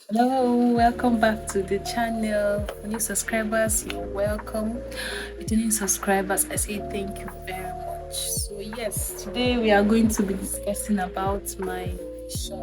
Hello, welcome back to the channel. New subscribers, you're welcome. Returning subscribers, I say thank you very much. So yes, today we are going to be discussing about my vision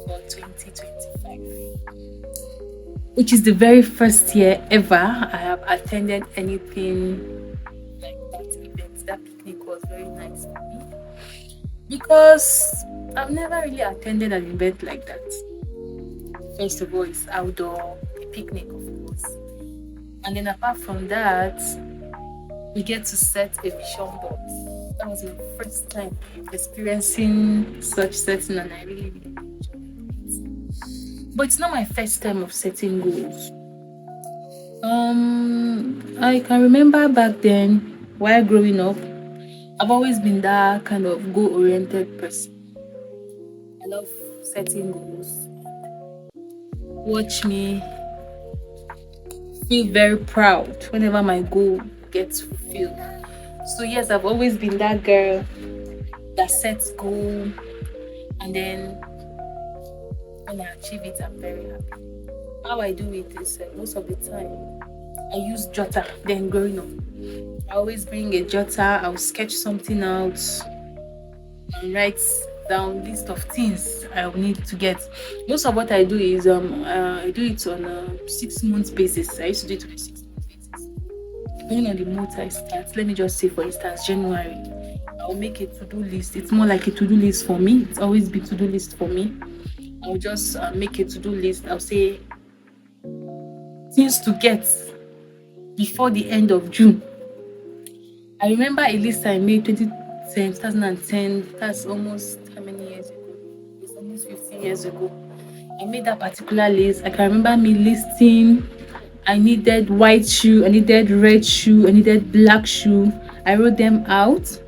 for 2025, which is the very first year ever I have attended anything like that event. That picnic was very nice for me because I've never really attended an event like that. First of all, it's outdoor, a picnic, of course. And then apart from that, we get to set a vision board. That was my first time experiencing such setting, and I really enjoyed it. But it's not my first time of setting goals. I can remember back then, while growing up, I've always been that kind of goal-oriented person. I love setting goals. Watch me feel very proud whenever my goal gets fulfilled. So yes, I've always been that girl that sets goal, and then when I achieve it, I'm very happy. How I do it is most of the time I use jotter. Then growing up, I always bring a jotter. I'll sketch something out and write down list of things I will need to get. Most of what I do is I do it on a 6 month basis. I used to do it on a 6 month basis. Depending on the month I start, let me just say for instance January, I'll make a to-do list. It's more like a to-do list for me. It's always be to-do list for me. I'll just make a to-do list. I'll say things to get before the end of June. I remember a list I made 2010. That's almost how many years ago? It's almost 15 years ago. I made that particular list. I can remember me listing I needed white shoe, I needed red shoe, I needed black shoe. I wrote them out.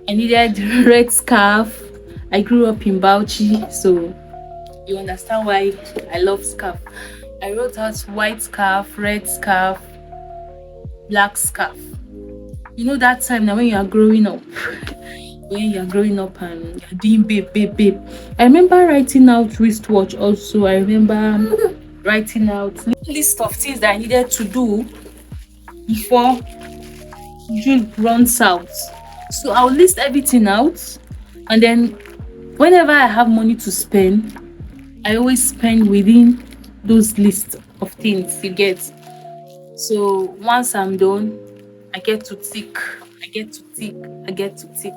I needed red scarf. I grew up in Bauchi, so you understand why I love scarf. I wrote out white scarf, red scarf, black scarf. You know that time now when you are growing up, when you are growing up and you're doing babe. I remember writing out wristwatch also. I remember writing out list of things that I needed to do before June runs out. So I'll list everything out, and then whenever I have money to spend, I always spend within those lists of things you get. So once I'm done, I get to tick, I get to tick, I get to tick.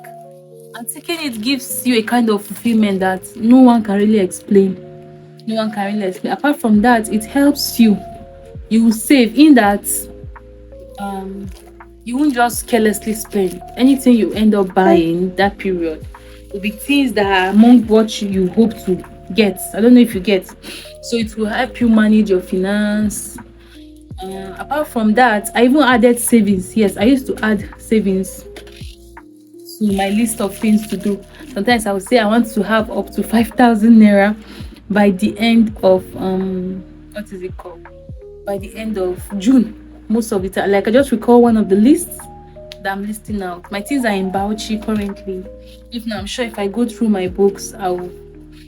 And ticking it gives you a kind of fulfillment that no one can really explain. No one can really explain. Apart from that, it helps you. You will save in that um you won't just carelessly spend. Anything you end up buying that period will be things that are among what you hope to get. I don't know if you get. So it will help you manage your finance. Apart from that, I even added savings. Yes, I used to add savings to my list of things to do. Sometimes I would say I want to have up to 5,000 naira by the end of what is it called? By the end of June. Most of the time, like I just recall one of the lists that I'm listing out. My things are in Bauchi currently. If not, I'm sure if I go through my books, I'll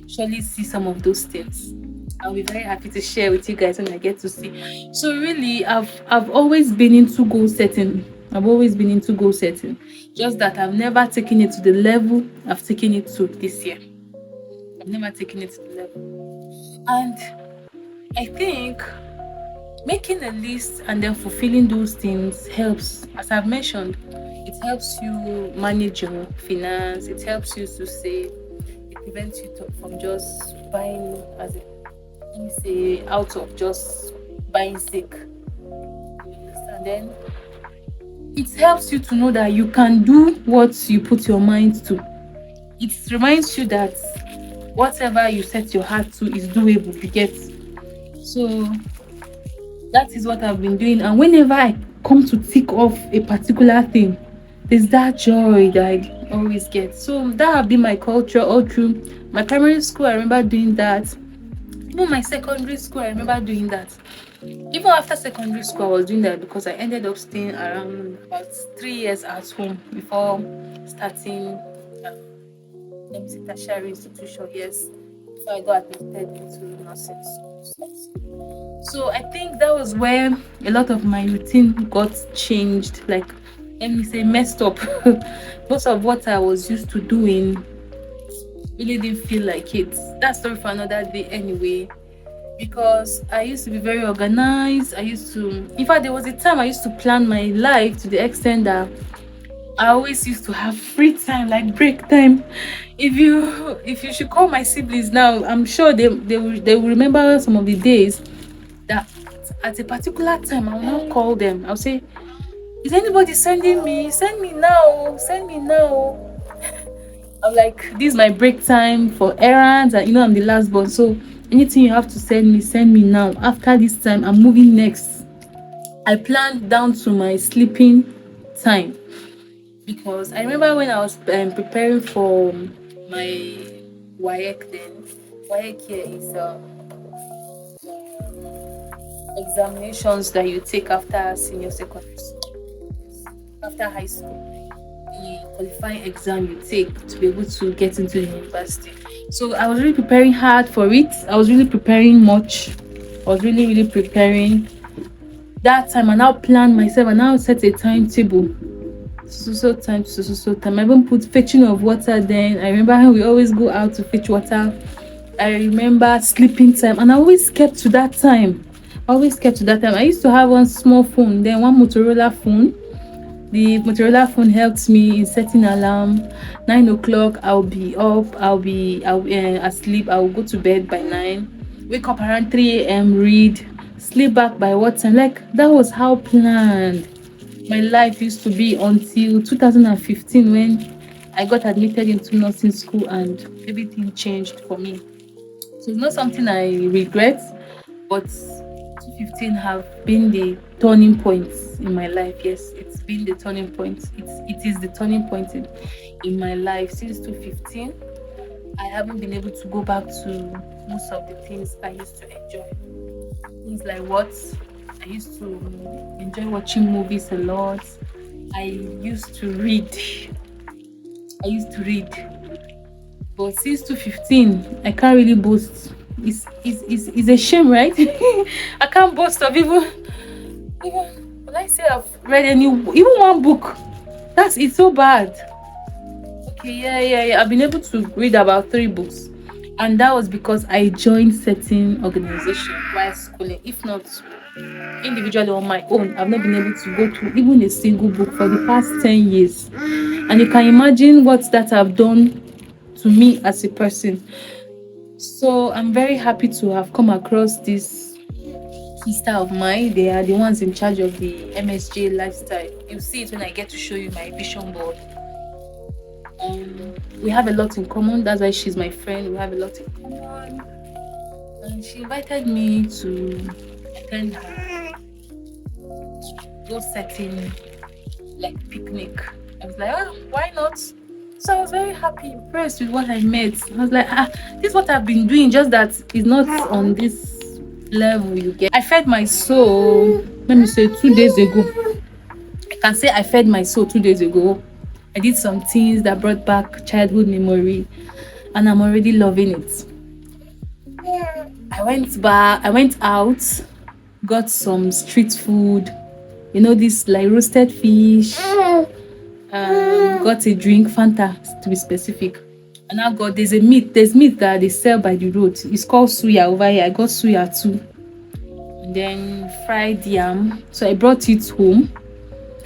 surely see some of those things. I'll be very happy to share with you guys when I get to see. So really, I've always been into goal setting. I've always been into goal setting. Just that I've never taken it to the level I've taken it to this year. I've never taken it to the level. And I think making a list and then fulfilling those things helps. As I've mentioned, it helps you manage your finance, it helps you to save, it prevents you from just buying as a let me say out of just buying sake. You understand? Then it helps you to know that you can do what you put your mind to. It reminds you that whatever you set your heart to is doable. You get so that is what I've been doing. And whenever I come to tick off a particular thing, there's that joy that I always get. So that have been my culture all through my primary school. I remember doing that. Even my secondary school, I remember doing that. Even after secondary school, I was doing that because I ended up staying around about 3 years at home before starting let me say tertiary institution. Yes, before I got admitted into nursing school. So I think that was where a lot of my routine got changed. Like, let me say, messed up. Most of what I was used to doing really didn't feel like it. That's story for another day anyway. Because I used to be very organized. In fact, there was a time I used to plan my life to the extent that I always used to have free time, like break time. If you should call my siblings now, I'm sure they will remember some of the days that at a particular time I will not call them. I'll say, "Is anybody sending me? Send me now. Send me now." I'm like, "This is my break time for errands, and I'm the last born, so anything you have to send me now. After this time, I'm moving next." I planned down to my sleeping time. Because I remember when I was preparing for my WAEC then. WAEC here is examinations that you take after senior secondary school, after high school. The qualifying exam you take to be able to get into the university. So I was really preparing hard for it. I was really preparing much. I was really, really preparing. That time I now planned myself. I now set a timetable. So time so time. I even put fetching of water then. I remember we always go out to fetch water. I remember sleeping time, and I always kept to that time. I used to have one small phone, then one Motorola phone. The Motorola phone helped me in setting alarm. 9 o'clock, I'll be up. I'll be asleep. I'll go to bed by 9. Wake up around 3 a.m. Read. Sleep back by what time? Like, that was how planned my life used to be until 2015, when I got admitted into nursing school and everything changed for me. So it's not something I regret, but 2015 have been the turning points in my life. Yes, it's been the turning point. It is the turning point in my life. Since 2015, I haven't been able to go back to most of the things I used to enjoy. Things like what? I used to enjoy watching movies a lot. I used to read. But since 2015, I can't really boast. It's a shame, right? I can't boast of even when I say I've read even one book. It's so bad. Okay, yeah. I've been able to read about 3 books. And that was because I joined certain organization while schooling. If not, individually on my own, I've not been able to go through even a single book for the past 10 years. And you can imagine what that have done to me as a person. So I'm very happy to have come across this sister of mine. They are the ones in charge of the MSJ lifestyle. You'll see it when I get to show you my vision board. We have a lot in common. That's why she's my friend. We have a lot in common. And she invited me to attend her go setting like picnic. I was like, why not? So I was very happy, impressed with what I met. I was like, this is what I've been doing, just that it's not on this level you get. I fed my soul, let me say 2 days ago. I can say I fed my soul 2 days ago. I did some things that brought back childhood memory, and I'm already loving it. I went out, got some street food, this like roasted fish, got a drink, Fanta to be specific. And there's meat that they sell by the road. It's called suya over here. I got suya too. And then fried yam. So I brought it home.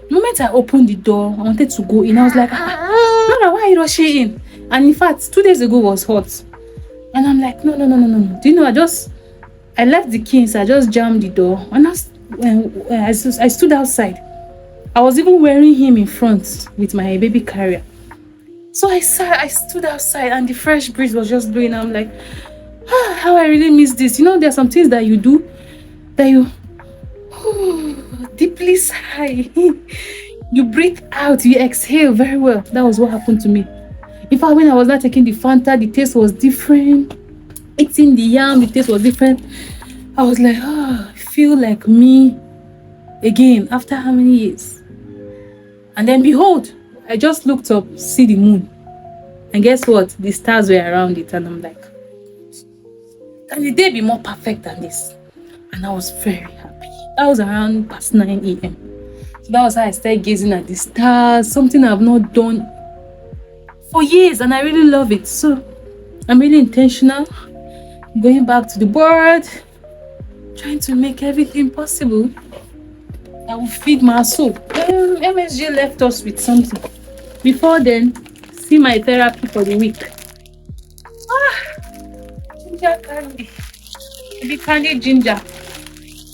The moment I opened the door, I wanted to go in. I was like, Nana, why are you rushing in? And in fact, 2 days ago was hot. And I'm like, no. Do you know, I left the keys. I just jammed the door. And I stood outside. I was even wearing him in front with my baby carrier. So I stood outside and the fresh breeze was just blowing. I'm like, how I really miss this. There are some things that you do that you deeply sigh. You breathe out, you exhale very well. That was what happened to me. In fact, when I was not taking the Fanta, the taste was different. Eating the yam, the taste was different. I was like, I feel like me again after how many years? And then behold, I just looked up, see the moon. And guess what? The stars were around it. And I'm like, Can the day be more perfect than this? And I was very happy. That was around past 9 a.m. So that was how I started gazing at the stars, something I've not done for years, and I really love it. So I'm really intentional, going back to the board, trying to make everything possible that will feed my soul. MSG left us with something. Before then, see my therapy for the week. Ginger candy. Maybe candy ginger.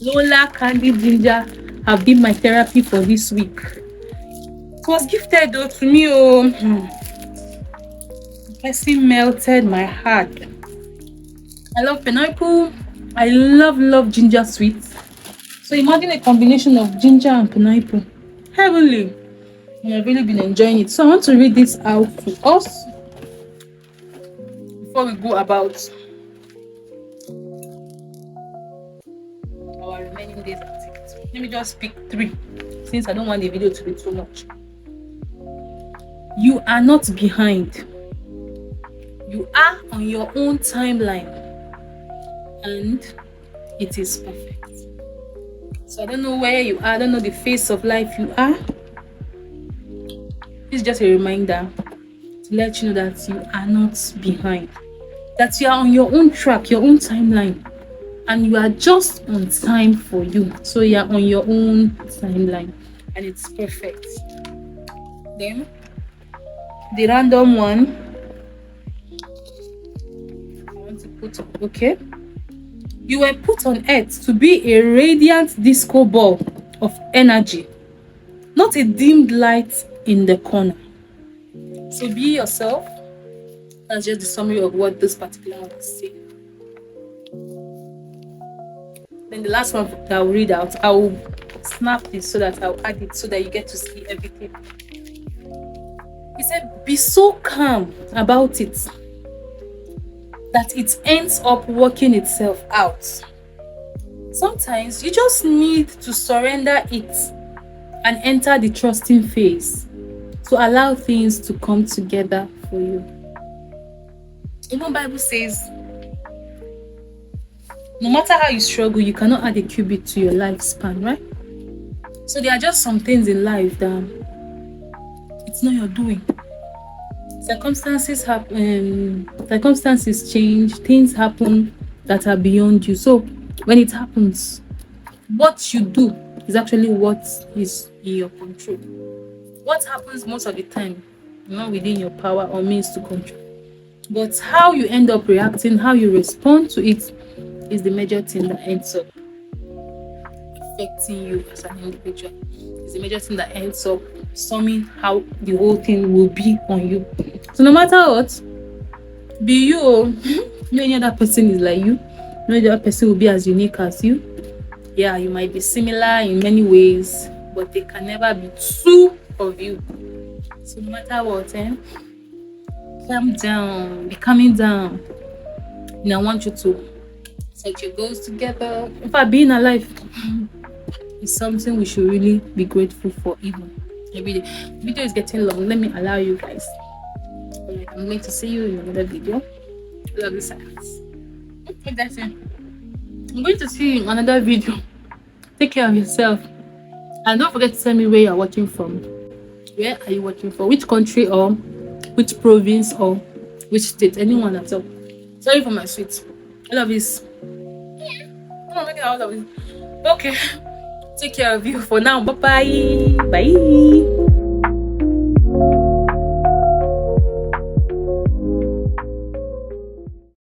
Lola candy ginger have been my therapy for this week. It was gifted though to me. The person melted my heart. I love pineapple. I love ginger sweets. So imagine a combination of ginger and pineapple. Heavenly. And I've really been enjoying it. So I want to read this out to us before we go about our remaining days activities. Let me just pick 3 since I don't want the video to be too much. You are not behind. You are on your own timeline, and it is perfect. So I don't know where you are, I don't know the phase of life you are. It's just a reminder to let you know that you are not behind, that you are on your own track, your own timeline, and you are just on time for you. So you are on your own timeline, and it's perfect. Then the random one I want to put on, okay? You were put on earth to be a radiant disco ball of energy, not a dimmed light in the corner. So be yourself. That's just the summary of what this particular one is saying. Then the last one that I'll read out, I'll snap this so that I'll add it so that you get to see everything. He said, be so calm about it that it ends up working itself out. Sometimes you just need to surrender it and enter the trusting phase to allow things to come together for you. You know, Bible says, no matter how you struggle, you cannot add a cubit to your lifespan, right? So there are just some things in life that it's not your doing. Circumstances happen, circumstances change, things happen that are beyond you. So when it happens, what you do is actually what is in your control. What happens most of the time, not within your power or means to control. But how you end up reacting, how you respond to it, is the major thing that ends up affecting you as an individual. It's the major thing that ends up summing how the whole thing will be on you. So no matter what, be you, no any other person is like you. No other person will be as unique as you. Yeah, you might be similar in many ways, but they can never be two of you. So no matter what, calm down, be calming down. And I want you to set your goals together. In fact, being alive is something we should really be grateful for even every day. The video is getting long. Let me allow you guys. Alright, I'm going to see you in another video. Love you, silence. That's it. I'm going to see you in another video. Take care of yourself. And don't forget to tell me where you're watching from. Where are you watching from? Which country or which province or which state? Anyone at all. Sorry for my sweet. I love this. I'm making all of this. Okay. Take care of you for now. Bye-bye. Bye.